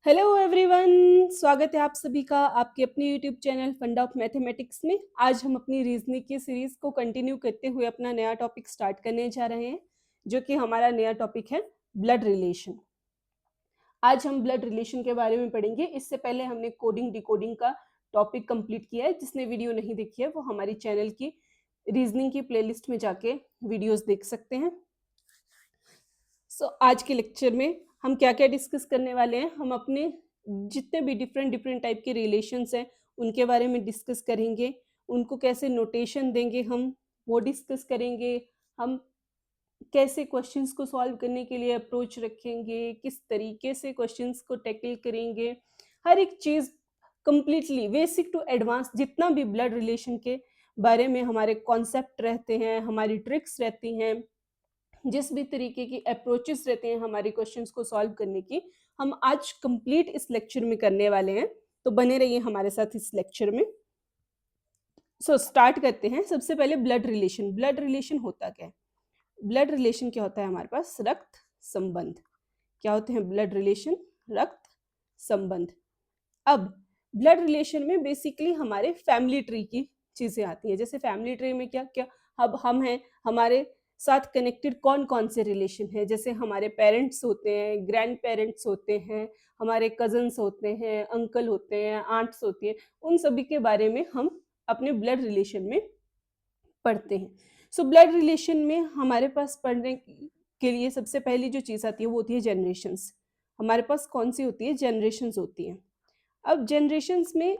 Hello everyone, स्वागत है आप सभी का आपके अपने यूट्यूब चैनल फंडा ऑफ मैथमेटिक्स में। आज हम अपनी रीजनिंग की सीरीज को कंटिन्यू करते हुए अपना नया टॉपिक स्टार्ट करने जा रहे हैं, जो कि हमारा नया टॉपिक है ब्लड रिलेशन। आज हम ब्लड रिलेशन के बारे में पढ़ेंगे। इससे पहले हमने कोडिंग डिकोडिंग का टॉपिक कंप्लीट किया है। जिसने वीडियो नहीं देखी है वो हमारी चैनल की रीजनिंग की प्लेलिस्ट में जाके वीडियोस देख सकते हैं। आज के लेक्चर में हम क्या क्या डिस्कस करने वाले हैं, हम अपने जितने भी डिफरेंट टाइप के रिलेशंस हैं उनके बारे में डिस्कस करेंगे। उनको कैसे नोटेशन देंगे हम वो डिस्कस करेंगे। हम कैसे क्वेश्चंस को सॉल्व करने के लिए अप्रोच रखेंगे, किस तरीके से क्वेश्चंस को टैकल करेंगे। हर एक चीज़ कंप्लीटली बेसिक टू एडवांस जितना भी ब्लड रिलेशन के बारे में हमारे कॉन्सेप्ट रहते हैं, हमारी ट्रिक्स रहती हैं, जिस भी तरीके की अप्रोचेस रहते हैं हमारे क्वेश्चंस को सॉल्व करने की, हम आज कंप्लीट इस लेक्चर में करने वाले हैं। तो बने रहिए हमारे साथ इस लेक्चर में। स्टार्ट करते हैं। सबसे पहले ब्लड रिलेशन। ब्लड रिलेशन होता क्या है? ब्लड रिलेशन क्या होता है? हमारे पास रक्त संबंध। क्या होते हैं ब्लड रिलेशन? रक्त संबंध। अब ब्लड रिलेशन में बेसिकली हमारे फैमिली ट्री की चीजें आती हैं। जैसे फैमिली ट्री में क्या क्या, अब हम हैं, हमारे साथ कनेक्टेड कौन कौन से रिलेशन है। जैसे हमारे पेरेंट्स होते हैं, ग्रैंड पेरेंट्स होते हैं, हमारे कजन्स होते हैं, अंकल होते हैं, आंट्स होती हैं। उन सभी के बारे में हम अपने ब्लड रिलेशन में पढ़ते हैं। ब्लड रिलेशन में हमारे पास पढ़ने के लिए सबसे पहली जो चीज़ आती है वो होती है जनरेशंस। हमारे पास कौन सी होती है? जनरेशंस होती हैं। अब जनरेशंस में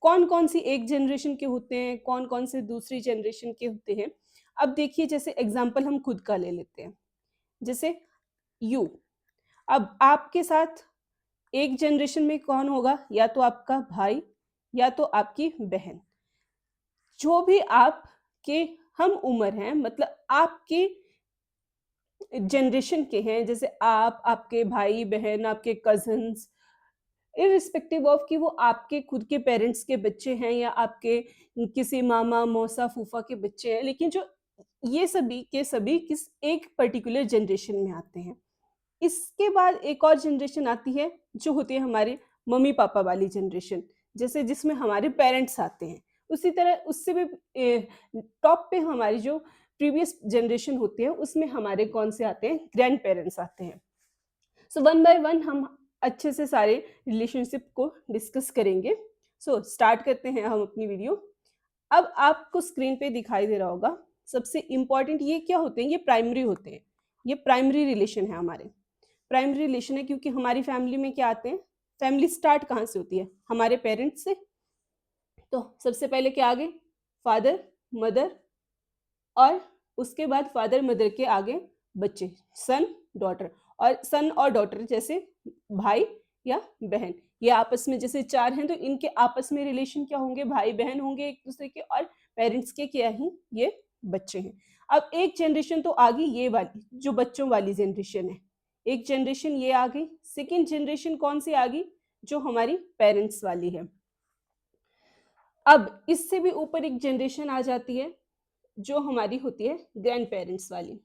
कौन कौन सी एक जनरेशन के होते हैं, कौन कौन से दूसरी जनरेशन के होते हैं। अब देखिए, जैसे एग्जाम्पल हम खुद का ले लेते हैं। जैसे यू, अब आपके साथ एक जनरेशन में कौन होगा? या तो आपका भाई या तो आपकी बहन। जो भी आपके हम उम्र हैं, मतलब आपके जनरेशन के हैं, जैसे आप, आपके भाई बहन, आपके कजन्स, इर्रिस्पेक्टिव ऑफ कि वो आपके खुद के पेरेंट्स के बच्चे हैं या आपके किसी मामा मौसा फूफा के बच्चे हैं, लेकिन जो ये सभी के सभी किस एक पर्टिकुलर जनरेशन में आते हैं। इसके बाद एक और जनरेशन आती है जो होती है हमारे मम्मी पापा वाली जनरेशन, जैसे जिसमें हमारे पेरेंट्स आते हैं। उसी तरह उससे भी टॉप पे हमारी जो प्रीवियस जनरेशन होती है उसमें हमारे कौन से आते हैं? ग्रैंड पेरेंट्स आते हैं। वन बाय वन हम अच्छे से सारे रिलेशनशिप को डिस्कस करेंगे। स्टार्ट करते हैं हम अपनी वीडियो। अब आपको स्क्रीन पे दिखाई दे रहा होगा, सबसे इंपॉर्टेंट ये क्या होते हैं? ये प्राइमरी होते हैं। ये प्राइमरी रिलेशन है हमारे। प्राइमरी रिलेशन है क्योंकि हमारी फैमिली में क्या आते हैं? फैमिली स्टार्ट कहाँ से होती है? हमारे पेरेंट्स से। तो सबसे पहले क्या आगे? फादर मदर, और उसके बाद फादर मदर के आगे बच्चे, सन डॉटर। और सन और डॉटर जैसे भाई या बहन, ये आपस में जैसे चार हैं तो इनके आपस में रिलेशन क्या होंगे? भाई बहन होंगे एक दूसरे के, और पेरेंट्स के क्या ही? ये बच्चे हैं। अब एक जनरेशन तो आ गई, ये वाली जो बच्चों वाली जनरेशन है। एक जनरेशन ये आ गई। सेकेंड जनरेशन कौन सी आ गई? जो हमारी पेरेंट्स वाली है। अब इससे भी ऊपर एक जनरेशन आ जाती है जो हमारी होती है ग्रैंड पेरेंट्स वाली।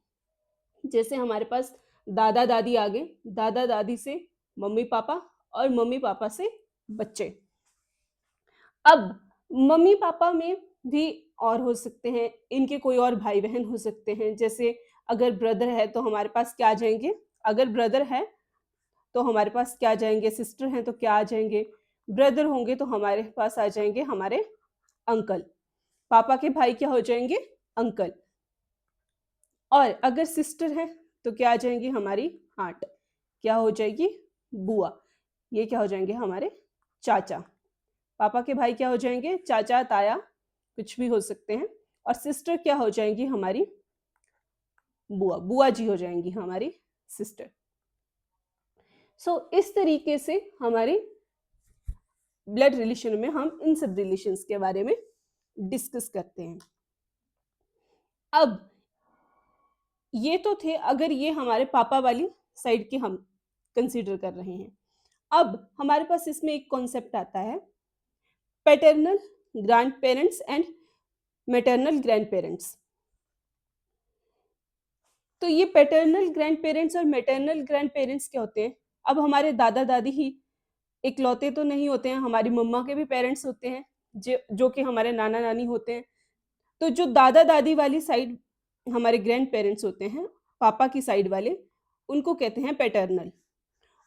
जैसे हमारे पास दादा दादी आ गए, दादा दादी से मम्मी पापा, और मम्मी पापा से बच्चे। अब मम्मी पापा में भी और हो सकते हैं, इनके कोई और भाई बहन हो सकते हैं। जैसे अगर ब्रदर है तो हमारे पास क्या आ जाएंगे? अगर ब्रदर है तो हमारे पास क्या आ जाएंगे? सिस्टर हैं तो क्या आ जाएंगे? ब्रदर होंगे तो हमारे पास आ जाएंगे हमारे अंकल। पापा के भाई क्या हो जाएंगे? अंकल। और अगर सिस्टर है तो क्या आ जाएंगी? हमारी आंट। क्या हो जाएगी? बुआ। ये क्या हो जाएंगे? हमारे चाचा। पापा के भाई क्या हो जाएंगे? चाचा ताया, कुछ भी हो सकते हैं। और सिस्टर क्या हो जाएंगी? हमारी बुआ, बुआ जी हो जाएंगी हमारी सिस्टर। इस तरीके से हमारे ब्लड रिलेशन में हम इन सब रिलेशंस के बारे में डिस्कस करते हैं। अब ये तो थे, अगर ये हमारे पापा वाली साइड के हम कंसीडर कर रहे हैं। अब हमारे पास इसमें एक कॉन्सेप्ट आता है paternal grand parents and maternal grand parents. तो ये पैटर्नल ग्रैंड पेरेंट्स और मैटरनल ग्रैंड पेरेंट्स क्या होते हैं? अब हमारे दादा दादी ही इकलौते तो नहीं होते हैं, हमारी मम्मा के भी पेरेंट्स होते हैं, जो कि हमारे नाना-नानी होते हैं। तो जो दादा-दादी वाली साइड हमारे ग्रैंड पेरेंट्स होते हैं, पापा की साइड वाले, उनको कहते हैं पैटर्नल।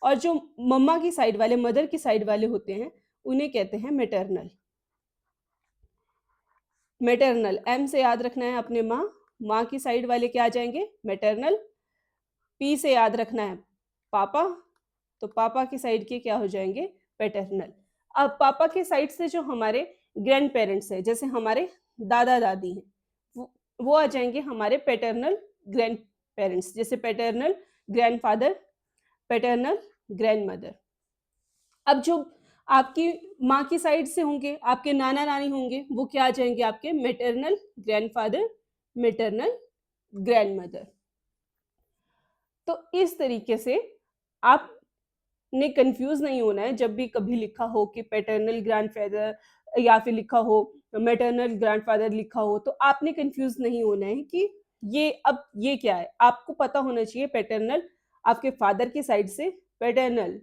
और जो मम्मा की साइड वाले, मदर की साइड वाले होते हैं, उन्हें कहते हैं मैटरनल। मैटरनल, एम से याद रखना है अपने माँ, माँ की साइड वाले क्या आ जाएँगे? मैटरनल। पी से याद रखना है पापा, तो पापा की साइड के क्या हो जाएँगे? पैटर्नल। अब पापा के साइड से जो हमारे ग्रैंड पेरेंट्स हैं, जैसे हमारे दादा-दादी हैं, वो आ जाएँगे हमारे पैटर्नल ग्रैंड पेरेंट्स, जैसे पैटर्नल ग्रैंडफ़ादर, पैटर्नल ग्रैंडमदर। अब जो आपकी माँ की साइड से होंगे, आपके नाना-नानी होंगे, वो क्या आ जाएँगे आपके? Maternal grandfather, maternal grandmother. तो इस तरीके से आपने कन्फ्यूज़ नहीं होना है जब भी कभी लिखा हो कि पैटर्नल ग्रैंडफ़ादर या फिर लिखा हो मैटरनल ग्रैंडफ़ादर लिखा हो, तो आपने कन्फ्यूज़ नहीं होना है कि ये क्या है? आपको पता होना चाहिए पैटर्नल आपके फ़ादर की साइड से, पैटर्नल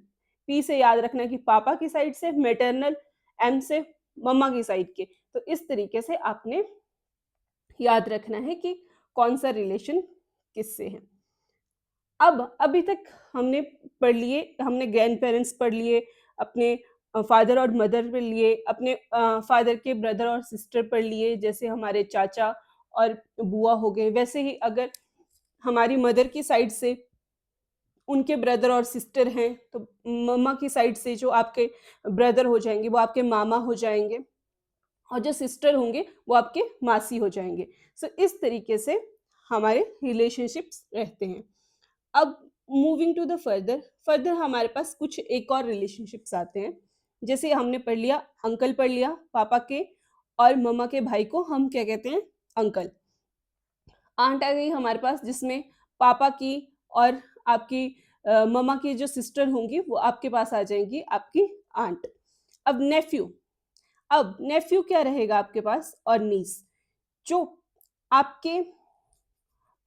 पी से याद रखना है कि पापा की साइड से, मैटरनल एम से मम्मा की साइड के। तो इस तरीके से आपने याद रखना है कि कौन-सा रिलेशन किससे है। अब अभी तक हमने पढ़ लिए, हमने ग्रैंड-पेरेंट्स पढ़ लिए, अपने फादर और मदर पढ़ लिए, अपने फादर के ब्रदर और सिस्टर पढ़ लिए, जैसे हमारे चाचा और बुआ हो गए। वैसे ही अगर हमारी मदर की साइड से उनके ब्रदर और सिस्टर हैं, तो मम्मा की साइड से जो आपके ब्रदर हो जाएँगे, वो आपके मामा हो जाएँगे और जो सिस्टर होंगे, वो आपके मासी हो जाएँगे। सो इस तरीके से हमारे रिलेशनशिप्स रहते हैं। अब मूविंग टू द फर्दर हमारे पास कुछ एक और रिलेशनशिप्स आते हैं। जैसे हमने पढ़ लिया, अंकल पढ़ लिया, पापा के और मम्मा के भाई को हम क्या कहते हैं? अंकल। आंट आ गई हमारे पास, जिसमें पापा की और आपकी मम्मा की जो सिस्टर होंगी, वो आपके पास आ जाएँगी, आपकी आंट। अब नेफ्यू क्या रहेगा आपके पास? और नीस। जो आपके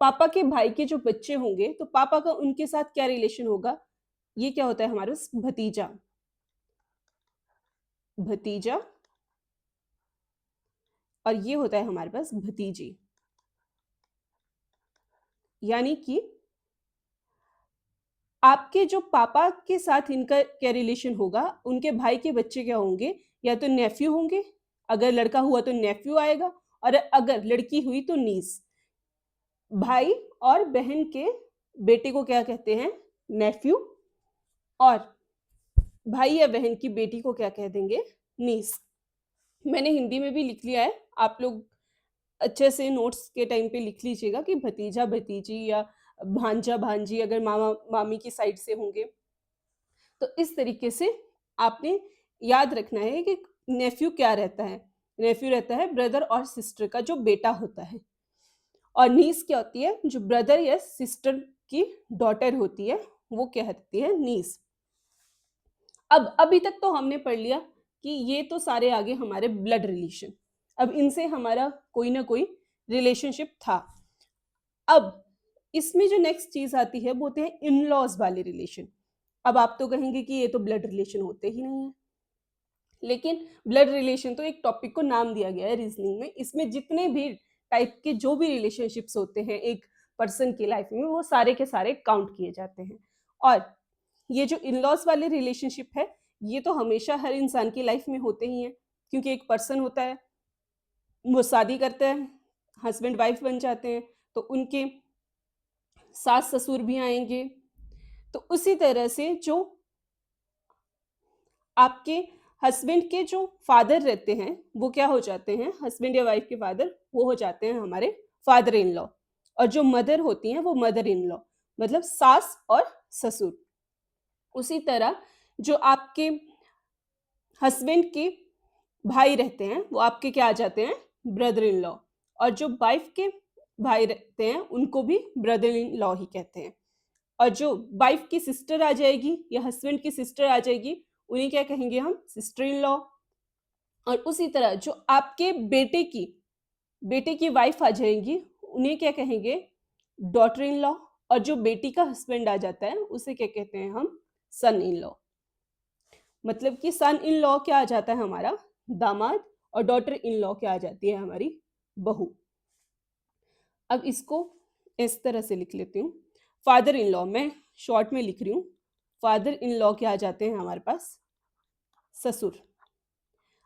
पापा के भाई के जो बच्चे होंगे, तो पापा का उनके साथ क्या रिलेशन होगा? ये क्या होता है हमारे पास? भतीजा। भतीजा और ये होता है हमारे पास भतीजी। यानी कि आपके जो पापा के साथ इनका क्या रिलेशन होगा, उनके भाई के बच्चे क्या होंगे? या तो नेफ्यू होंगे, अगर लड़का हुआ तो नेफ्यू आएगा और अगर लड़की हुई तो नीस। भाई और बहन के बेटे को क्या कहते हैं? नेफ्यू। और भाई या बहन की बेटी को क्या कह देंगे? नीस। मैंने हिंदी में भी लिख लिया है, आप लोग अच्छे से नोट्स के टाइम पे लिख लीजिएगा कि भतीजा-भतीजी या भांजा-भांजी अगर मामा-मामी की साइड से होंगे। तो इस तरीके से आपने याद रखना है कि नेफ्यू क्या रहता है? नेफ्यू रहता है ब्रदर और सिस्टर का जो बेटा होता है। और नीस क्या होती है? जो ब्रदर या सिस्टर की डॉटर होती है, वो कहती है नीस। अब अभी तक तो हमने पढ़ लिया कि ये तो सारे आ गए हमारे ब्लड रिलेशन। अब इनसे हमारा कोई ना कोई रिलेशनशिप था। अब इसमें जो नेक्स्ट चीज़ आती है, वो होते हैं इन-लॉज़ वाले रिलेशन। अब आप तो कहेंगे कि ये तो ब्लड रिलेशन होते ही नहीं हैं। लेकिन ब्लड रिलेशन तो एक टॉपिक को नाम दिया गया है रीज़निंग में। इसमें जितने भी टाइप के जो भी रिलेशनशिप्स होते हैं एक पर्सन की लाइफ में, वो सारे के सारे काउंट किए जाते हैं। और ये जो इन-लॉज़ वाले रिलेशनशिप है, ये तो हमेशा हर इंसान की लाइफ में होते ही हैं, क्योंकि एक पर्सन होता है, वो शादी करता है, हस्बैंड वाइफ बन जाते हैं, तो उनके सास-ससुर भी आएँगे। तो उसी तरह से जो आपके हस्बैंड के जो फादर रहते हैं, वो क्या हो जाते हैं? हस्बैंड या वाइफ के फादर, वो हो जाते हैं हमारे फादर इन लॉ। और जो मदर होती हैं, वो मदर इन लॉ, मतलब सास और ससुर। उसी तरह जो आपके हस्बैंड के भाई रहते हैं, वो आपके क्या आ जाते हैं? Brother in law. और जो वाइफ के भाई रहते हैं, उनको भी ब्रदर इन लॉ ही कहते हैं। और जो वाइफ की सिस्टर आ जाएगी या हस्बैंड की सिस्टर आ जाएगी, उन्हें क्या कहेंगे हम? Sister in law. और उसी तरह जो आपके बेटे की वाइफ आ जाएँगी, उन्हें क्या कहेंगे? Daughter in law. और जो बेटी का हस्बैंड आ जाता है, उसे क्या कहते हैं हम? सन इन लॉ। मतलब कि सन इन लॉ क्या आ जाता है हमारा दामाद, और डॉटर इन लॉ क्या आ जाती है हमारी बहू। अब इसको इस तरह से लिख लेती हूँ। फादर इन लॉ, मैं शॉर्ट में लिख रही हूँ, फादर इन लॉ क्या आ जाते हैं हमारे पास ससुर।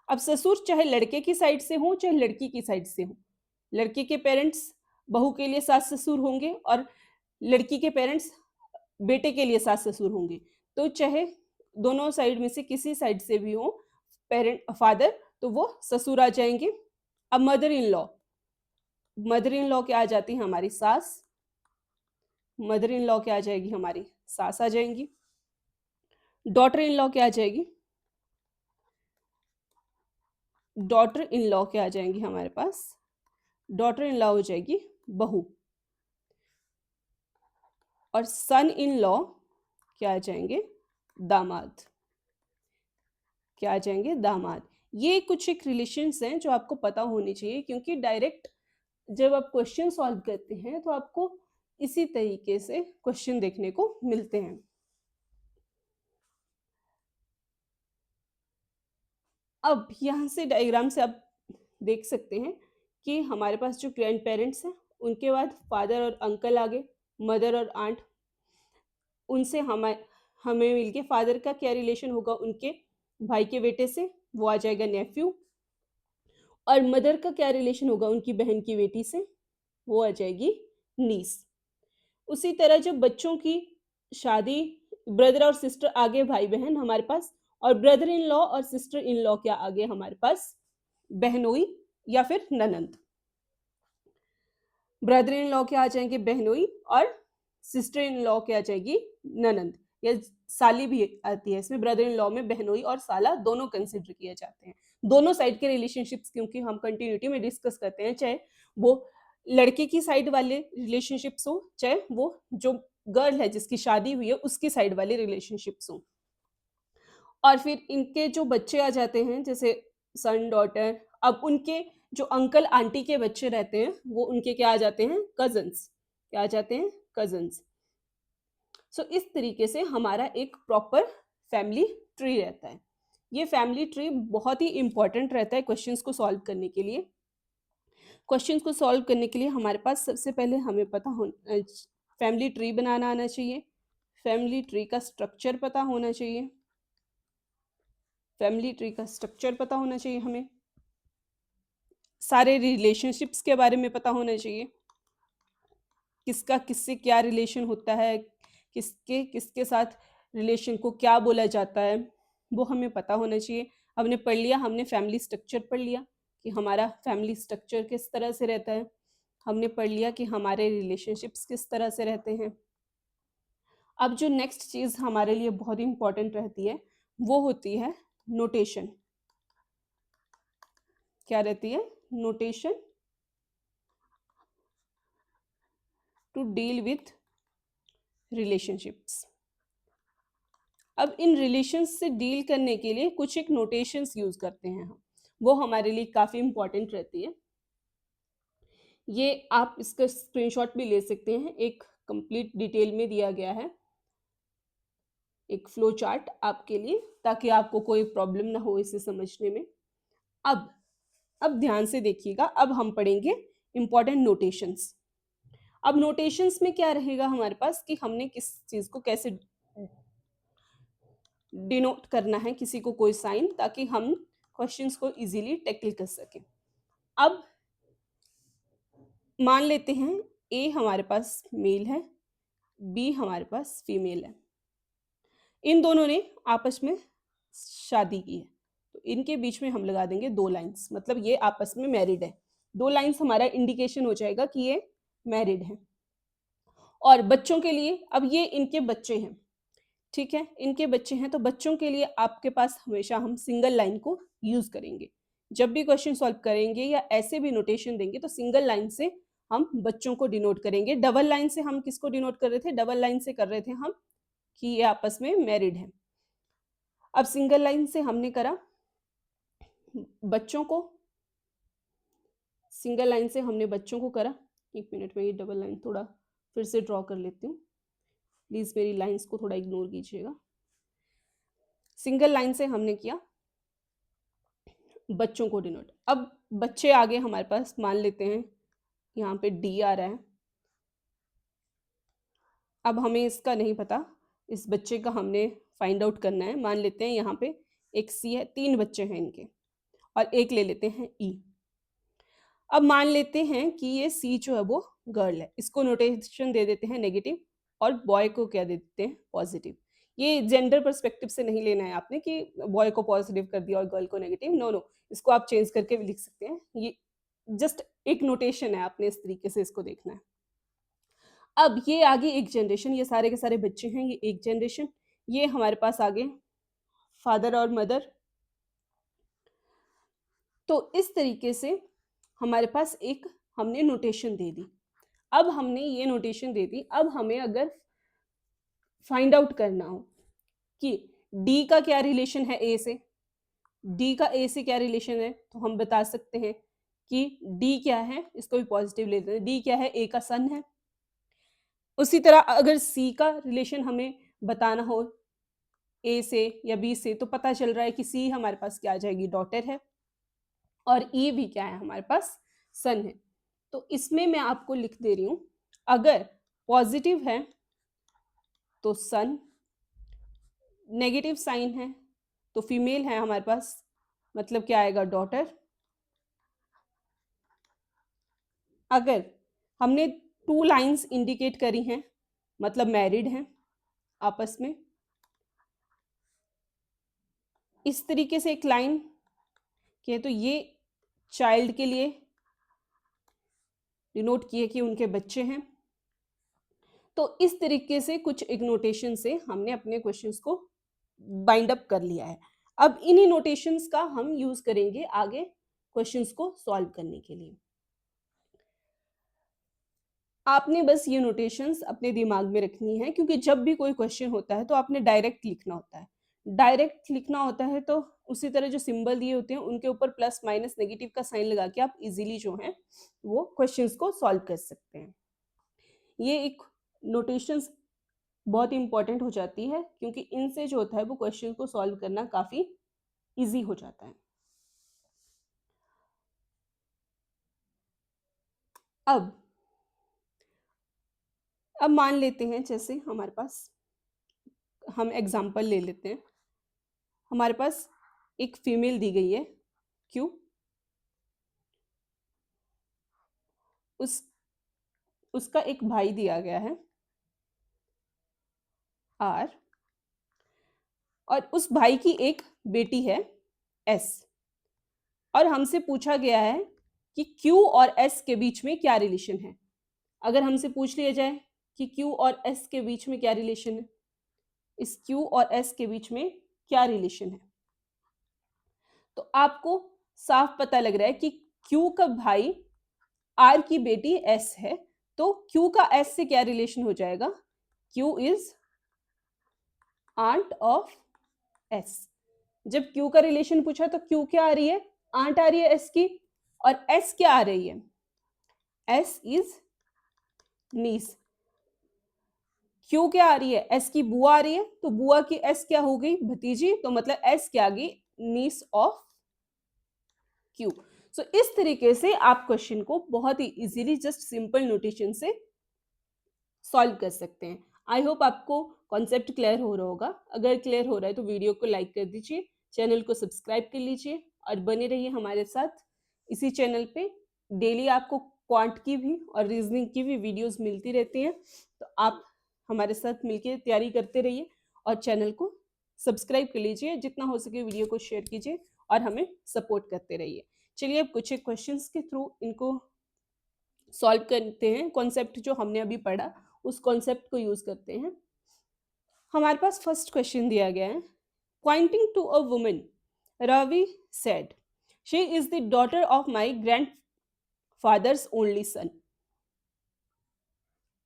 अब ससुर चाहे लड़के की साइड से हो चाहे लड़की की साइड से हो, लड़के के पेरेंट्स बहू के लिए सास ससुर होंगे और लड़की के पेरेंट्स बेटे के लिए सास ससुर होंगे। तो चाहे दोनों साइड में से किसी साइड से भी हो पेरेंट फादर, तो वो ससुर आ जाएंगे। अब mother in law, mother in law क्या आ जाती है हमारी सास, मदर इन लॉ क्या आ जाएगी हमारी सास आ जाएंगी। डॉटर इन लॉ क्या आ जाएगी, डॉटर इन लॉ क्या आ जाएंगी हमारे पास, डॉटर इन लॉ हो जाएगी बहू। और सन इन लॉ क्या आ जाएंगे दामाद, क्या आ जाएंगे दामाद। ये कुछ एक रिलेशंस हैं जो आपको पता होनी चाहिए, क्योंकि डायरेक्ट जब आप क्वेश्चन सॉल्व करते हैं तो आपको इसी तरीके से क्वेश्चन देखने को मिलते हैं। अब यहाँ से डायग्राम से आप देख सकते हैं कि हमारे पास जो ग्रैंड पेरेंट्स हैं उनके बाद फादर और अंकल आ गए, मदर और आंट। उनसे हमें मिलके फादर का क्या रिलेशन होगा उनके भाई के बेटे से, वो आ जाएगा नेफ्यू। और मदर का क्या रिलेशन होगा उनकी बहन की बेटी से, वो आ जाएगी नीस। उसी तरह जब बच्चों की शादी, ब्रदर और सिस्टर आगे भाई बहन हमारे पास, और ब्रदर इन लॉ और सिस्टर इन लॉ क्या आगे हमारे पास बहनोई या फिर ननंद। ब्रदर इन लॉ क्या आ जाएंगे बहनोई, और सिस्टर इन लॉ क्या आ जाएगी ननंद, या साली भी आती है इसमें। ब्रदर इन लॉ में बहनोई और साला दोनों कंसिडर किए जाते हैं। दोनों साइड के रिलेशनशिप्स क्योंकि हम कंटिन्यूटी में डिस्कस करते हैं, चाहे वो लड़के की साइड वाले रिलेशनशिप्स हो चाहे वो जो गर्ल है जिसकी शादी हुई है उसकी साइड वाले रिलेशनशिप्स हो। और फिर इनके जो बच्चे आ जाते हैं जैसे सन डॉटर, अब उनके जो अंकल आंटी के बच्चे रहते हैं वो उनके क्या आ जाते हैं कजन्स, क्या आ जाते हैं कजन्स। सो इस तरीके से हमारा एक प्रॉपर फैमिली ट्री रहता है। ये फैमिली ट्री बहुत ही इंपॉर्टेंट रहता है क्वेश्चंस को सॉल्व करने के लिए। क्वेश्चंस को सॉल्व करने के लिए हमारे पास सबसे पहले हमें पता हो फैमिली ट्री बनाना आना चाहिए, फैमिली ट्री का स्ट्रक्चर पता होना चाहिए, फैमिली ट्री का स्ट्रक्चर पता होना चाहिए, हमें सारे रिलेशनशिप्स के बारे में पता होना चाहिए, किसका किससे क्या रिलेशन होता है, किसके किसके साथ रिलेशन को क्या बोला जाता है, वो हमें पता होना चाहिए। हमने पढ़ लिया, हमने फैमिली स्ट्रक्चर पढ़ लिया कि हमारा फैमिली स्ट्रक्चर किस तरह से रहता है, हमने पढ़ लिया कि हमारे रिलेशनशिप्स किस तरह से रहते हैं। अब जो नेक्स्ट चीज़ हमारे लिए बहुत इंपॉर्टेंट रहती है वो होती है नोटेशन। क्या रहती है notation to deal with relationships. अब इन रिलेशंस से डील करने के लिए कुछ एक नोटेशंस यूज करते हैं हम, वो हमारे लिए काफ़ी इंपॉर्टेंट रहती है। ये आप इसका स्क्रीनशॉट भी ले सकते हैं, एक कंप्लीट डिटेल में दिया गया है एक फ्लो चार्ट आपके लिए, ताकि आपको कोई प्रॉब्लम ना हो इसे समझने में। अब ध्यान से देखिएगा, अब हम पढ़ेंगे इंपॉर्टेंट नोटेशंस। अब नोटेशंस में क्या रहेगा हमारे पास कि हमने किस चीज़ को कैसे डिनोट करना है, किसी को कोई साइन, ताकि हम क्वेश्चंस को इजीली टैकल कर सकें। अब मान लेते हैं ए हमारे पास मेल है, बी हमारे पास फीमेल है, इन दोनों ने आपस में शादी की है, तो इनके बीच में हम लगा देंगे 2 लाइंस, मतलब ये आपस में मैरिड है। 2 लाइंस हमारा इंडिकेशन हो जाएगा कि ये मैरिड है। और बच्चों के लिए, अब ये इनके बच्चे हैं, ठीक है, इनके बच्चे हैं, तो बच्चों के लिए आपके पास हमेशा हम सिंगल लाइन को यूज करेंगे। जब भी क्वेश्चन सॉल्व करेंगे या ऐसे भी नोटेशन देंगे तो सिंगल लाइन से हम बच्चों को डिनोट करेंगे। डबल लाइन से हम किसको डिनोट कर रहे थे, डबल लाइन से कर रहे थे हम कि ये आपस में मैरिड है। अब सिंगल लाइन से हमने करा बच्चों को, सिंगल लाइन से हमने बच्चों को करा। एक मिनट में ये डबल लाइन थोड़ा फिर से ड्रॉ कर लेती हूँ, प्लीज़ मेरी लाइंस को थोड़ा इग्नोर कीजिएगा। सिंगल लाइन से हमने किया बच्चों को डिनोट। अब बच्चे आगे हमारे पास मान लेते हैं यहाँ पे डी आ रहा है। अब हमें इसका नहीं पता, इस बच्चे का हमने फाइंड आउट करना है। मान लेते हैं यहाँ पे एक सी है, 3 बच्चे हैं इनके, और एक ले लेते हैं ई। अब मान लेते हैं कि ये सी जो है वो गर्ल है, इसको नोटेशन दे देते हैं नेगेटिव, और बॉय को क्या दे देते हैं पॉजिटिव। ये जेंडर पर्सपेक्टिव से नहीं लेना है आपने कि बॉय को पॉजिटिव कर दिया और गर्ल को नेगेटिव, नो नो, इसको आप चेंज करके भी लिख सकते हैं। ये जस्ट एक नोटेशन है, आपने इस तरीके से इसको देखना है। अब ये आगे एक जनरेशन, ये सारे के सारे बच्चे हैं, ये एक जनरेशन। ये हमारे पास आगे फादर और मदर। तो इस तरीके से हमारे पास एक हमने नोटेशन दे दी। अब हमने ये नोटेशन दे दी, अब हमें अगर फाइंड आउट करना हो कि डी का क्या रिलेशन है ए से, डी का ए से क्या रिलेशन है, तो हम बता सकते हैं कि डी क्या है, इसको भी पॉजिटिव लेते हैं, डी क्या है, ए का सन है। उसी तरह अगर सी का रिलेशन हमें बताना हो ए से या बी से, तो पता चल रहा है कि सी हमारे पास क्या आ जाएगी, डॉटर है, और ई भी क्या है हमारे पास, सन है। तो इसमें मैं आपको लिख दे रही हूं, अगर पॉजिटिव है तो सन, नेगेटिव साइन है तो फीमेल है हमारे पास, मतलब क्या आएगा, डॉटर। अगर हमने 2 लाइंस इंडिकेट करी हैं, मतलब मैरिड हैं आपस में, इस तरीके से एक लाइन के, तो ये चाइल्ड के लिए डिनोट किए कि उनके बच्चे हैं। तो इस तरीके से कुछ एक नोटेशन से हमने अपने क्वेश्चंस को बाइंड अप कर लिया है। अब इन्हीं नोटेशंस का हम यूज करेंगे आगे क्वेश्चंस को सॉल्व करने के लिए। आपने बस ये नोटेशंस अपने दिमाग में रखनी है, क्योंकि जब भी कोई क्वेश्चन होता है तो आपने डायरेक्ट लिखना होता है। डायरेक्ट लिखना होता है तो उसी तरह जो सिंबल दिए होते हैं उनके ऊपर प्लस माइनस नेगेटिव का साइन लगा के आप इजीली जो है वो क्वेश्चंस को सॉल्व कर सकते हैं। ये एक नोटेशंस बहुत इंपॉर्टेंट हो जाती है, क्योंकि इनसे जो होता है वो क्वेश्चन को सॉल्व करना काफी इजी हो जाता है। अब मान लेते हैं, जैसे हमारे पास, हम एग्जाम्पल ले लेते हैं, हमारे पास एक फीमेल दी गई है क्यू, उसका एक भाई दिया गया है आर, और उस भाई की एक बेटी है एस, और हमसे पूछा गया है कि क्यू और एस के बीच में क्या रिलेशन है। अगर हमसे पूछ लिया जाए कि क्यू और एस के बीच में क्या रिलेशन है, इस क्यू और एस के बीच में क्या रिलेशन है, तो आपको साफ पता लग रहा है कि क्यू का भाई आर की बेटी एस है, तो क्यू का एस से क्या रिलेशन हो जाएगा, Q is aunt of S. जब क्यू का रिलेशन पूछा तो क्यू क्या आ रही है, आंट आ रही है एस की, और एस क्या आ रही है, एस इज नीस। क्यू क्या आ रही है, एस की बुआ आ रही है, तो बुआ की एस क्या हो गई, भतीजी, तो मतलब एस क्या आ गई, नीस ऑफ क्यू। सो इस तरीके से आप क्वेश्चन को बहुत ही इजीली जस्ट सिंपल नोटेशन से सॉल्व कर सकते हैं। आई होप आपको कॉन्सेप्ट क्लियर हो रहा होगा। अगर क्लियर हो रहा है तो वीडियो को लाइक कर दीजिए, चैनल को सब्सक्राइब कर लीजिए, और बने रहिए हमारे साथ। इसी चैनल पे डेली आपको क्वांट की भी और रीजनिंग की भी वीडियोस मिलती रहती हैं, तो आप हमारे साथ मिलकर तैयारी करते रहिए, और चैनल को सब्सक्राइब कर लीजिए, जितना हो सके वीडियो को शेयर कीजिए और हमें सपोर्ट करते रहिए। चलिए अब कुछ एक क्वेश्चंस के थ्रू इनको सॉल्व करते हैं। कॉन्सेप्ट जो हमने अभी पढ़ा उस कॉन्सेप्ट को यूज करते हैं। हमारे पास फर्स्ट क्वेश्चन दिया गया है, pointing to a woman Ravi said she is the daughter of my grandfather's only son.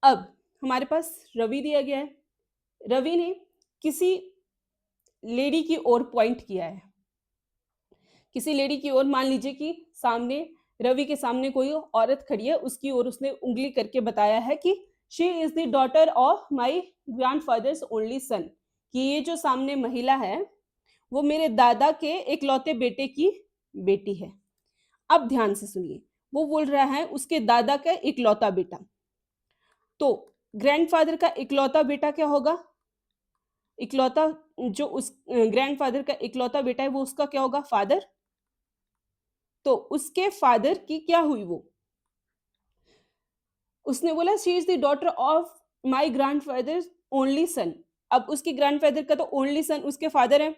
अब हमारे पास रवि दिया गया है, रवि ने किसी लेडी की ओर पॉइंट किया है, किसी लेडी की ओर, मान लीजिए कि सामने रवि के सामने कोई औरत खड़ी है, उसकी ओर उसने उंगली करके बताया है कि she is the daughter of my grandfathers only सन, कि ये जो सामने महिला है वो मेरे दादा के इकलौते बेटे की बेटी है। अब ध्यान से सुनिए, वो बोल रहा है उसके दादा का इकलौता बेटा, तो ग्रैंडफादर का इकलौता बेटा क्या होगा? इकलौता जो उस ग्रैंडफादर का इकलौता बेटा है वो उसका क्या होगा? फादर। तो उसके फादर की क्या हुई वो? उसने बोला she is the daughter of my grandfather only son. अब उसके ग्रैंडफादर का तो ओनली सन उसके फादर है,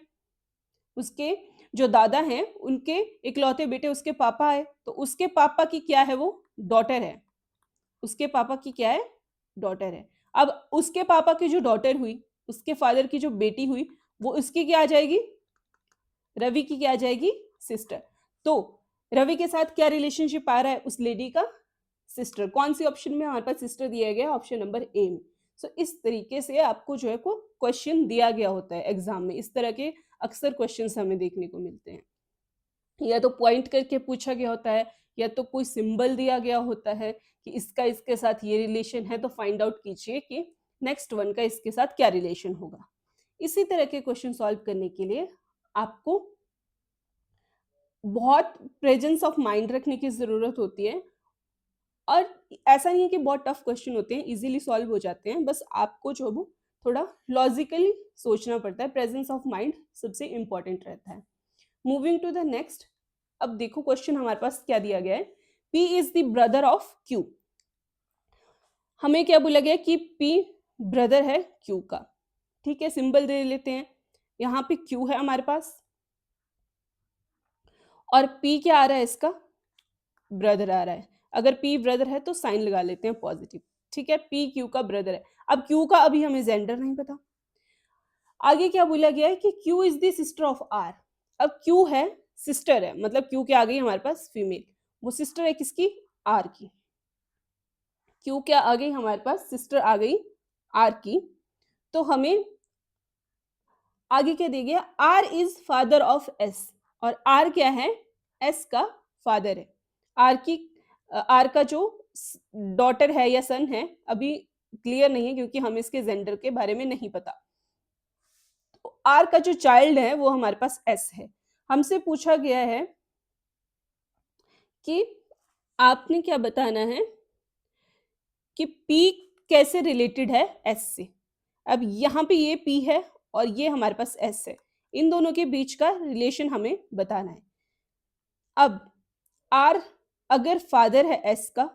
उसके जो दादा हैं उनके इकलौते बेटे उसके पापा है, तो उसके पापा की क्या है? वो डॉटर है। उसके पापा की क्या है? डॉटर है। अब उसके पापा की जो डॉटर हुई, उसके फादर की जो बेटी हुई, वो उसकी क्या आ जाएगी? रवि की क्या आ जाएगी? सिस्टर। तो रवि के साथ क्या रिलेशनशिप आ रहा है उस लेडी का? सिस्टर। कौन सी ऑप्शन में हमारे पास सिस्टर दिया गया? ऑप्शन नंबर ए में। सो इस तरीके से आपको जो है को क्वेश्चन दिया गया होता है एग्जाम में। इस तरह के अक्सर क्वेश्चंस हमें देखने को मिलते हैं। या तो पॉइंट करके पूछा गया होता है, या तो कोई सिंबल दिया गया होता है कि इसका इसके साथ ये रिलेशन है, तो फाइंड आउट कीजिए कि नेक्स्ट वन का इसके साथ क्या रिलेशन होगा। इसी तरह के क्वेश्चन सॉल्व करने के लिए आपको बहुत प्रेजेंस ऑफ माइंड रखने की ज़रूरत होती है, और ऐसा नहीं है कि बहुत टफ क्वेश्चन होते हैं, इजीली सॉल्व हो जाते हैं, बस आपको जो वो थोड़ा लॉजिकली सोचना पड़ता है। प्रेजेंस ऑफ माइंड सबसे इंपॉर्टेंट रहता है। Moving to the next. अब देखो क्वेश्चन हमारे पास क्या दिया गया है। P is the brother of Q। हमें क्या बोला गया कि P ब्रदर है Q का। ठीक है, सिंबल दे लेते हैं। यहाँ पे Q है हमारे पास, और P क्या आ रहा है? इसका ब्रदर आ रहा है। अगर P ब्रदर है तो साइन लगा लेते हैं पॉजिटिव। ठीक है, P Q का ब्रदर है। अब Q का अभी हमें जेंडर नहीं पता। आगे क्या बोला गया है कि Q is the sister of R। अब Q है, सिस्टर है, मतलब Q क्या आ गई हमारे पास? फीमेल। वो सिस्टर है किसकी? R की। Q क्या आ गई हमारे पास? सिस्टर आ गई R की। तो हमें आगे क्या दिया गया? R is father of S, और R क्या है? S का फादर है। R की R का जो डॉटर है या सन है अभी क्लियर नहीं है, क्योंकि हमें इसके जेंडर के बारे में नहीं पता। तो R का जो चाइल्ड है वो हमारे पास S है। हमसे पूछा गया है कि आपने क्या बताना है कि P कैसे रिलेटेड है S से। अब यहाँ पे ये P है और ये हमारे पास S है, इन दोनों के बीच का रिलेशन हमें बताना है। अब R अगर फादर है S का,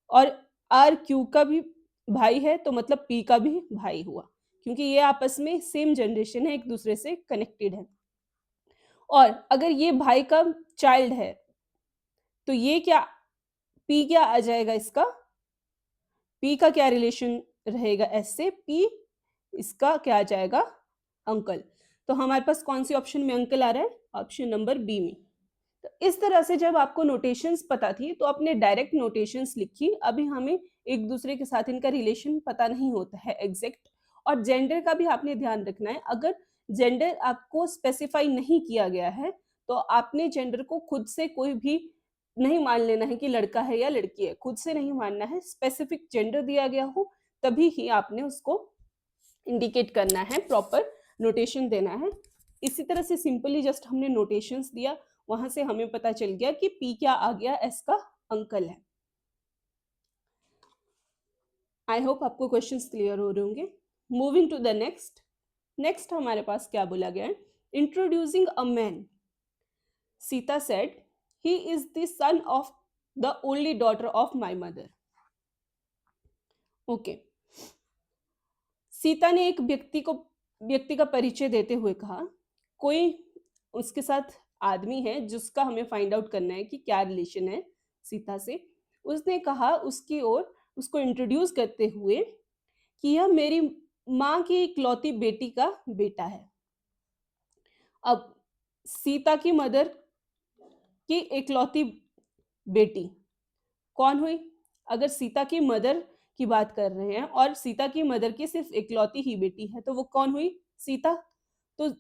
और R Q का भी भाई है, तो मतलब P का भी भाई हुआ, क्योंकि ये आपस में सेम जनरेशन है, एक दूसरे से कनेक्टेड है। और अगर ये भाई का चाइल्ड है, तो ये क्या P क्या आ जाएगा इसका? P का क्या रिलेशन रहेगा S से? P इसका क्या आ जाएगा? अंकल। तो हमारे पास कौन सी ऑप्शन में अंकल आ रहा है? ऑप्शन नंबर बी में। तो इस तरह से जब आपको नोटेशंस पता थी तो आपने डायरेक्ट नोटेशंस लिखी। अभी हमें एक दूसरे के साथ इनका रिलेशन पता नहीं होता है एग्जैक्ट। और जेंडर का भी आपने ध्यान रखना है। अगर जेंडर आपको स्पेसिफाई नहीं किया गया है तो आपने जेंडर को खुद से कोई भी नहीं मान लेना है कि लड़का है या लड़की है, खुद से नहीं मानना है। स्पेसिफिक जेंडर दिया गया हो तभी ही आपने उसको इंडिकेट करना है, प्रॉपर नोटेशन देना है। इसी तरह से सिंपली जस्ट हमने नोटेशंस दिया, वहां से हमें पता चल गया कि P क्या आ गया? S का अंकल है। आई होप आपको क्वेश्चंस क्लियर हो रहे होंगे। Moving to the next. Next हमारे पास क्या बोला गया है? Introducing a man, Sita said he is the son of the only daughter of my mother. Okay, Sita ने एक व्यक्ति का परिचय देते हुए कहा, कोई उसके साथ आदमी है जिसका हमें फाइंड आउट करना है कि क्या रिलेशन है सीता से। उसने कहा उसकी ओर उसको इंट्रोड्यूस करते हुए कि यह मेरी माँ की इकलौती बेटी का बेटा है। अब सीता की मदर की इकलौती बेटी कौन हुई? अगर सीता की मदर की बात कर रहे हैं और सीता की मदर की सिर्फ इकलौती ही बेटी है, तो वो कौन हुई? सीता। तो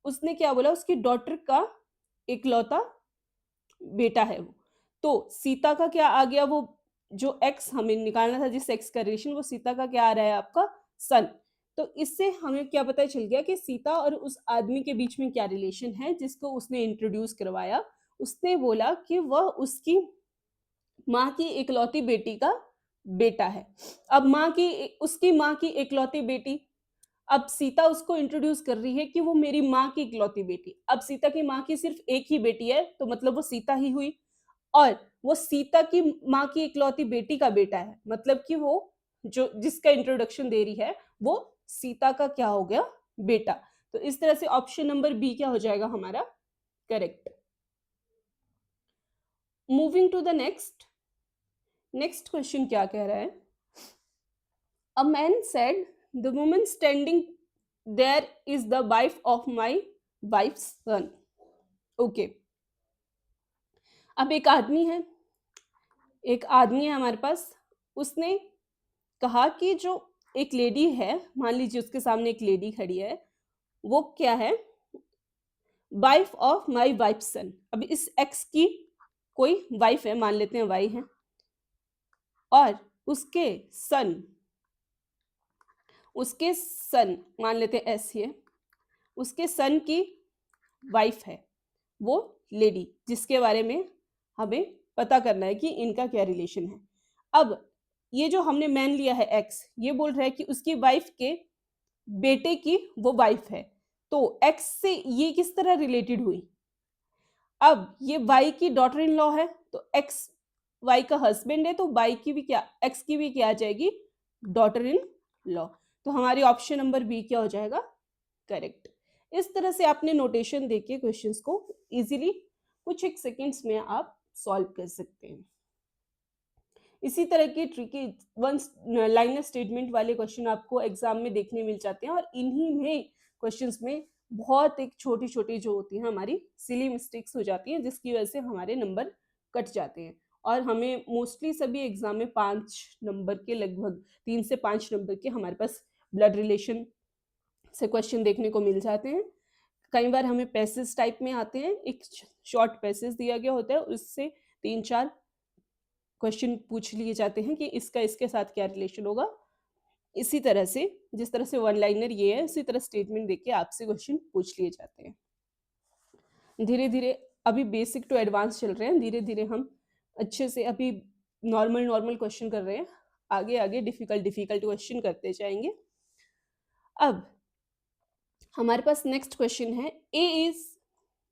उसने क्या बोला? उसकी डॉटर का इकलौता बेटा है वो। तो सीता का क्या आ गया? वो जो एक्स हमें निकालना था, जिस एक्स का रिलेशन, वो सीता का क्या आ रहा है? आपका सन। तो इससे हमें क्या पता चल गया कि सीता और उस आदमी के बीच में क्या रिलेशन है जिसको उसने इंट्रोड्यूस करवाया। उसने बोला कि वह उसकी माँ की इकलौती बेटी का बेटा है। अब उसकी माँ की इकलौती बेटी, अब सीता उसको इंट्रोड्यूस कर रही है कि वो मेरी माँ की इकलौती बेटी। अब सीता की माँ की सिर्फ एक ही बेटी है, तो मतलब वो सीता ही हुई, और वो सीता की माँ की इकलौती बेटी का बेटा है, मतलब कि वो जो जिसका इंट्रोडक्शन दे रही है वो सीता का क्या हो गया, बेटा। तो इस तरह से ऑप्शन नंबर बी क्या हो जाएगा हमारा, correct. Moving to the next. Next question क्या कह रहा है, a man said the woman standing there is the wife of my wife's son. Okay, अब एक आदमी है हमारे पास, उसने कहा कि जो एक लेडी है, मान लीजिए उसके सामने एक लेडी खड़ी है, वो क्या है, वाइफ ऑफ माई वाइफ सन। अब इस एक्स की कोई वाइफ है, मान लेते हैं वाई है, और उसके सन मान लेते हैं एस है, उसके सन की वाइफ है वो लेडी, जिसके बारे में हमें पता करना है कि इनका क्या रिलेशन है। अब ये जो हमने मैन लिया है एक्स, ये बोल रहा है कि उसकी वाइफ के बेटे की वो वाइफ है, तो एक्स से ये किस तरह रिलेटेड हुई। अब ये वाई की डॉटर इन लॉ है, तो एक्स वाई का हस्बैंड है, तो वाई की भी क्या, एक्स की भी क्या आ जाएगी, डॉटर इन लॉ। तो हमारी ऑप्शन नंबर बी क्या हो जाएगा, करेक्ट। इस तरह से आपने नोटेशन देके क्वेश्चंस को इजीली कुछ एक सेकंड्स में आप सॉल्व कर सकते हैं। इसी तरह के ट्रिकी वन लाइनर स्टेटमेंट वाले क्वेश्चन आपको एग्जाम में देखने मिल जाते हैं, और इन्हीं में क्वेश्चंस में बहुत एक छोटी छोटी जो होती हैं हमारी सिली मिस्टेक्स हो जाती हैं, जिसकी वजह से हमारे नंबर कट जाते हैं। और हमें मोस्टली सभी एग्जाम में 5 नंबर के, लगभग 3 से 5 नंबर के हमारे पास ब्लड रिलेशन से क्वेश्चन देखने को मिल जाते हैं। कई बार हमें पैसेज टाइप में आते हैं, एक शॉर्ट पैसेज दिया गया होता है, उससे 3-4 क्वेश्चन पूछ लिए जाते हैं कि इसका इसके साथ क्या रिलेशन होगा। इसी तरह से, जिस तरह से वन लाइनर ये है, उसी तरह स्टेटमेंट देके आपसे क्वेश्चन पूछ लिए जाते हैं। धीरे धीरे अभी बेसिक टू एडवांस चल रहे हैं, धीरे धीरे हम अच्छे से अभी नॉर्मल क्वेश्चन कर रहे हैं, आगे आगे डिफिकल्ट क्वेश्चन करते जाएंगे। अब हमारे पास नेक्स्ट क्वेश्चन है, ए इज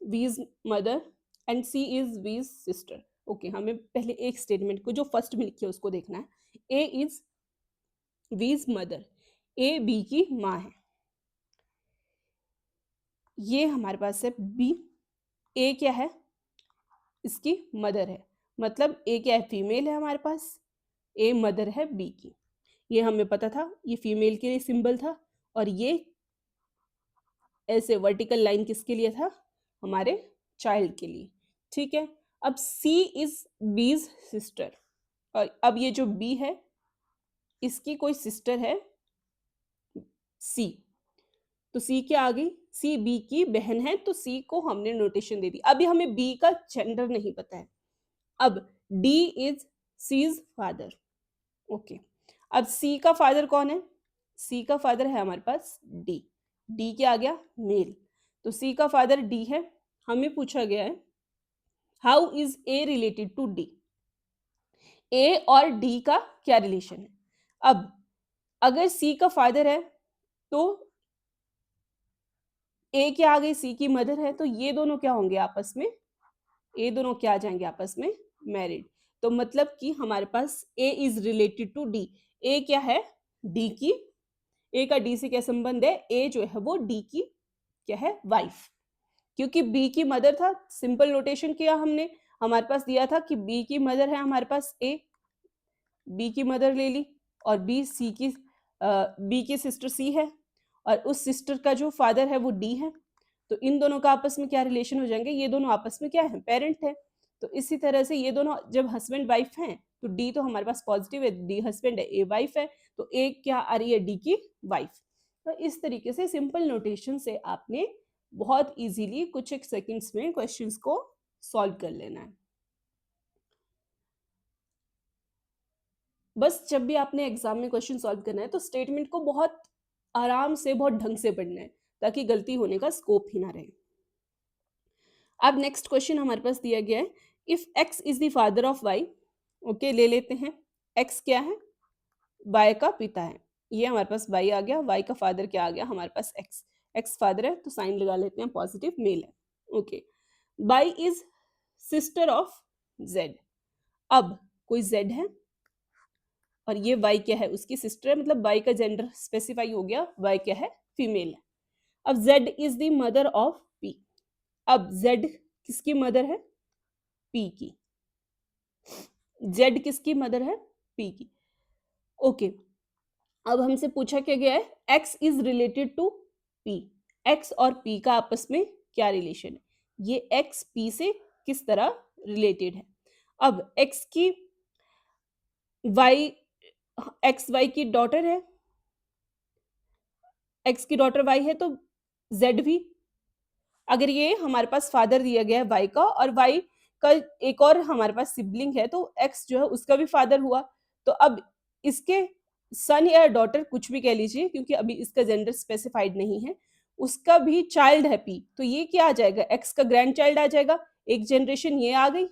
वीज मदर एंड सी इज वीज सिस्टर। ओके, हमें पहले एक स्टेटमेंट को जो फर्स्ट में लिखी है उसको देखना है। ए इज वीज मदर, ए बी की माँ है, ये हमारे पास है बी, ए क्या है, इसकी मदर है, मतलब ए क्या है, फीमेल है हमारे पास, ए मदर है बी की, ये हमें पता था, ये फीमेल के लिए सिंबल था, और ये ऐसे वर्टिकल लाइन किसके लिए था, हमारे चाइल्ड के लिए। ठीक है, अब सी इज बीज सिस्टर, और अब ये जो बी है इसकी कोई सिस्टर है सी, तो सी क्या आ गई, सी बी की बहन है, तो सी को हमने नोटेशन दे दी। अभी हमें बी का जेंडर नहीं पता है। अब D is C's father. Okay, अब सी का फादर कौन है, सी का फादर है हमारे पास डी, डी क्या आ गया, मेल, तो सी का फादर डी है। हमें पूछा गया है how is A related to D, A और डी का क्या रिलेशन है। अब अगर सी का फादर है तो ए क्या आ गई, सी की मदर है, तो ये दोनों क्या होंगे आपस में, ये दोनों क्या आ जाएंगे आपस में, मैरिड। तो मतलब कि हमारे पास ए इज रिलेटेड टू डी, ए क्या है, डी की, ए का डी से क्या संबंध है, ए जो है वो डी की क्या है, वाइफ, क्योंकि बी की मदर था, सिंपल नोटेशन किया हमने, हमारे पास दिया था कि बी की मदर है हमारे पास ए, बी की मदर ले ली, और बी की सिस्टर सी है, और उस सिस्टर का जो फादर है वो डी है, तो इन दोनों का आपस में क्या रिलेशन हो जाएंगे, ये दोनों आपस में क्या है, पेरेंट है। तो इसी तरह से ये दोनों जब हस्बैंड वाइफ हैं, तो डी तो हमारे पास पॉजिटिव है, डी हस्बैंड है, ए वाइफ है, तो ए क्या आ रही है, डी की वाइफ। तो इस तरीके से सिंपल नोटेशन से आपने बहुत इजीली कुछ एक सेकंड्स में क्वेश्चंस को सॉल्व कर लेना है। बस जब भी आपने एग्जाम में क्वेश्चन सॉल्व करना है तो स्टेटमेंट को बहुत आराम से बहुत ढंग से पढ़ना है ताकि गलती होने का स्कोप ही ना रहे। अब नेक्स्ट क्वेश्चन हमारे पास दिया गया है, if x is the father of y। Okay, ले लेते हैं। x क्या है? y का पिता है। ये हमारे पास y आ गया, y का फादर क्या आ गया? हमारे पास x। x फादर है तो साइन लगा लेते हैं, पॉजिटिव मेल है। Okay, y is sister of z। अब कोई z है और ये y क्या है? उसकी सिस्टर है, मतलब y का जेंडर स्पेसिफाई हो गया, y क्या है? फीमेल है। अब z is the mother of p। अब z किसकी मदर है? p की। z किसकी मदर है? p की। ओके, अब हमसे पूछा क्या गया है? x is related to p। x और p का आपस में क्या रिलेशन है? ये x p से किस तरह रिलेटेड है? अब x की y x y की डॉटर है, x की डॉटर y है तो z भी। अगर ये हमारे पास फादर दिया गया है y का और y का एक और हमारे पास सिबलिंग है तो x जो है उसका भी फादर हुआ। तो अब इसके सन या डॉटर कुछ भी कह लीजिए, क्योंकि अभी इसका जेंडर स्पेसिफाइड नहीं है, उसका भी चाइल्ड है p। तो ये क्या आ जाएगा? x का ग्रैंड चाइल्ड आ जाएगा। एक जनरेशन ये आ गई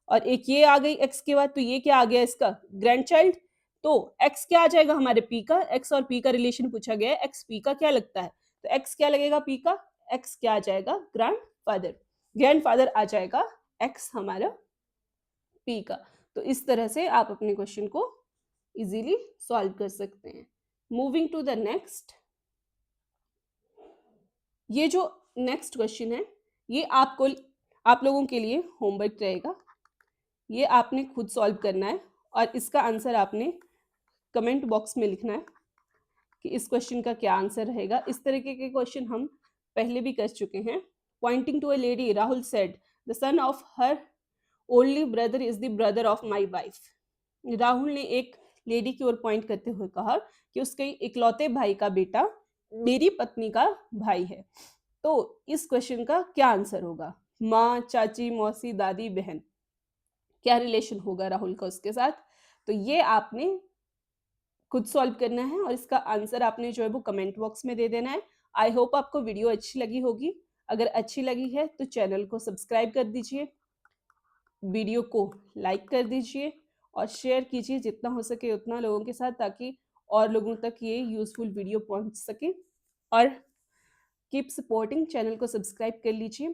और एक ये आ गई x के बाद, तो ये क्या आ गया? इसका ग्रैंड चाइल्ड। तो x क्या आ जाएगा हमारे p का? x और p का रिलेशन पूछा गया है, x p का क्या लगता है? तो x क्या लगेगा p का? x क्या आ जाएगा? Grand father. ग्रैंड फादर आ जाएगा x हमारा p का। तो इस तरह से आप अपने क्वेश्चन को इजीली सॉल्व कर सकते हैं। मूविंग टू द नेक्स्ट, ये जो नेक्स्ट क्वेश्चन है ये आप लोगों के लिए होमवर्क रहेगा। ये आपने खुद सॉल्व करना है और इसका आंसर आपने कमेंट बॉक्स में लिखना है कि इस क्वेश्चन का क्या आंसर रहेगा। इस तरीके के क्वेश्चन हम पहले भी कर चुके हैं। Pointing to a lady, Rahul said the son of her only brother is the brother of my wife. Rahul ने एक लेडी की ओर पॉइंट करते हुए कहा कि उसके इकलौते भाई का बेटा मेरी पत्नी का भाई है। तो इस क्वेश्चन का क्या आंसर होगा? माँ, चाची, मौसी, दादी, बहन, क्या रिलेशन होगा राहुल का उसके साथ? तो ये आपने खुद सॉल्व करना है और इसका आंसर आपने जो है वो कमेंट बॉक्स में दे देना है। आई होप आपको वीडियो अच्छी लगी होगी। अगर अच्छी लगी है तो चैनल को सब्सक्राइब कर दीजिए, वीडियो को लाइक कर दीजिए और शेयर कीजिए जितना हो सके उतना लोगों के साथ, ताकि और लोगों तक ये यूजफुल वीडियो पहुंच सके। और कीप सपोर्टिंग, चैनल को सब्सक्राइब कर लीजिए,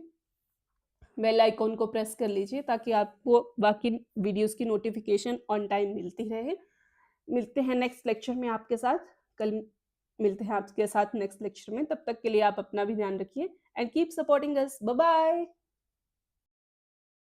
बेल आइकॉन को प्रेस कर लीजिए ताकि आपको बाकी वीडियोस की नोटिफिकेशन ऑन टाइम मिलती रहे। मिलते हैं नेक्स्ट लेक्चर में आपके साथ। कल मिलते हैं आपके साथ नेक्स्ट लेक्चर में। तब तक के लिए आप अपना भी ध्यान रखिए and keep supporting us. Bye bye.